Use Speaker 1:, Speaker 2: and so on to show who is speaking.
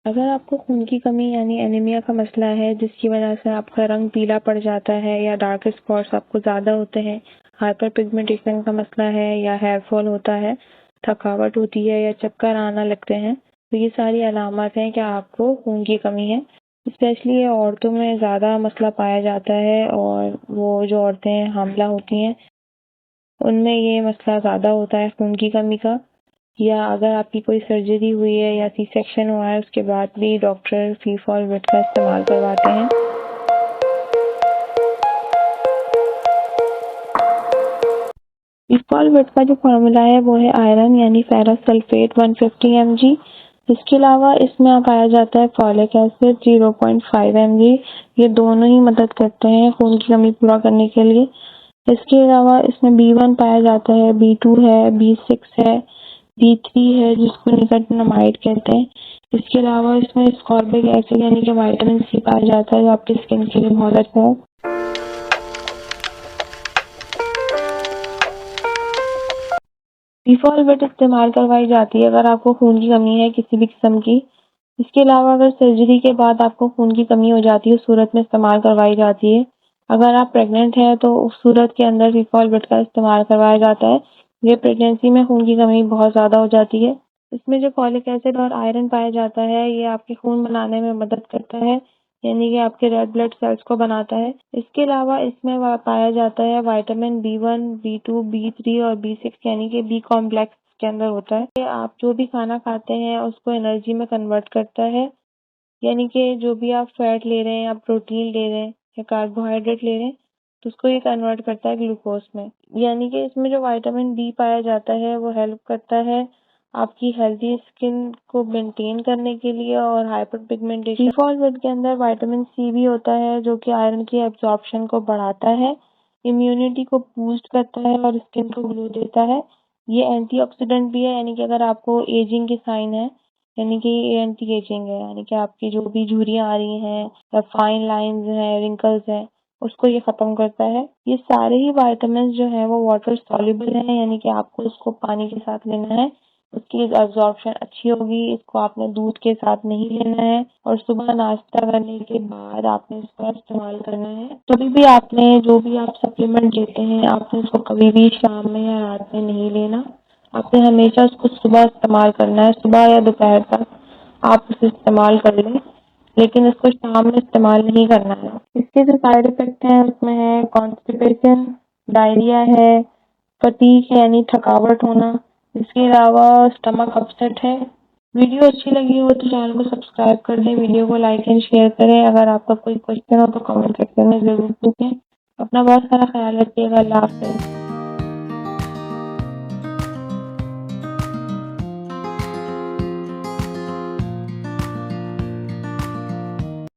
Speaker 1: अगर आपको खून की कमी यानी एनीमिया का मसला है, जिसकी वजह से आपका रंग पीला पड़ जाता है या डार्क स्पॉट्स आपको ज़्यादा होते हैं, हाइपर पिगमेंटेशन का मसला है या हेयर फॉल होता है, थकावट होती है या चक्कर आना लगते हैं, तो ये सारी अलामत हैं कि आपको खून की कमी है। स्पेशली ये औरतों में ज़्यादा मसला पाया जाता है और वो जो औरतें हामिला होती हैं, उनमें ये मसला ज़्यादा होता है खून की कमी का। या अगर आपकी कोई सर्जरी हुई है या सी सेक्शन हुआ है, उसके बाद भी डॉक्टर फीफॉलवेट का इस्तेमाल करवाते हैं। फीफॉलवेट का जो फार्मूला है वो है आयरन यानी फेरस सल्फेट 150 mg। इसके अलावा इसमें पाया जाता है फॉलिक एसिड 0.5 mg। ये दोनों ही मदद करते हैं खून की कमी पूरा करने के लिए। इसके अलावा इसमें B1 पाया जाता है, B2 है, B6 है, B3 है जिसको निकोटिनामाइड कहते हैं। इसके अलावा इसमें स्कॉर्बिक एसिड यानी कि विटामिन सी पाया जाता है जो आपकी स्किन के लिए बहुत अच्छा है। फीफॉलवेट इस्तेमाल करवाई जाती है अगर आपको खून की कमी है किसी भी किस्म की। इसके अलावा अगर सर्जरी के बाद आपको खून की कमी हो जाती है, उस सूरत में इस्तेमाल करवाई जाती है। अगर आप प्रेग्नेंट हैं तो उस सूरत के अंदर फीफॉलवेट का इस्तेमाल करवाया जाता है। ये प्रेगनेंसी में खून की कमी बहुत ज़्यादा हो जाती है। इसमें जो फॉलिक एसिड और आयरन पाया जाता है, ये आपके खून बनाने में मदद करता है, यानी कि आपके रेड ब्लड सेल्स को बनाता है। इसके अलावा इसमें पाया जाता है विटामिन B1, B2, B3 और B6 यानी कि बी कॉम्प्लेक्स के अंदर होता है। ये आप जो भी खाना खाते हैं उसको एनर्जी में कन्वर्ट करता है, यानी कि जो भी आप फैट ले रहे हैं या प्रोटीन ले रहे हैं या कार्बोहाइड्रेट ले रहे हैं, तो उसको ये कन्वर्ट करता है ग्लूकोज में। यानी कि इसमें जो विटामिन डी पाया जाता है वो हेल्प करता है आपकी हेल्दी स्किन को मेंटेन करने के लिए और हाइपर पिगमेंटेशन। फीफॉलवेट के अंदर विटामिन सी भी होता है जो कि आयरन की एब्जॉर्प्शन को बढ़ाता है, इम्यूनिटी को बूस्ट करता है और स्किन को ग्लो देता है। ये एंटीऑक्सीडेंट भी है, यानी कि अगर आपको एजिंग के साइन है, यानी कि एंटी एजिंग है, यानी कि आपकी जो भी झुर्रियाँ आ रही हैं या फाइन लाइंस हैं, रिंकल्स हैं, उसको ये खत्म करता है। ये सारे ही विटामिन जो हैं वो वाटर सॉल्युबल हैं, यानी कि आपको इसको पानी के साथ लेना है, उसकी एब्जॉर्प्शन अच्छी होगी। इसको आपने दूध के साथ नहीं लेना है और सुबह नाश्ता करने के बाद आपने इसका इस्तेमाल करना है। कभी भी आपने जो भी आप सप्लीमेंट लेते हैं, आपने इसको कभी भी शाम में या रात में नहीं लेना। आपने हमेशा उसको सुबह इस्तेमाल करना है, सुबह या दोपहर तक आप उसे इस्तेमाल कर लें, लेकिन इसको शाम में इस्तेमाल नहीं करना है। इसके जो साइड इफेक्ट हैं उसमें है कॉन्स्टिपेशन, डायरिया है, फटीग है यानी थकावट होना। इसके अलावा स्टमक अपसेट है। वीडियो अच्छी लगी हो तो चैनल को सब्सक्राइब कर दें, वीडियो को लाइक एंड शेयर करें। अगर आपका कोई क्वेश्चन हो तो कमेंट सेक्शन में जरूर पूछें। अपना बहुत सारा ख्याल रखिएगा। अल्लाह हाफ़िज़।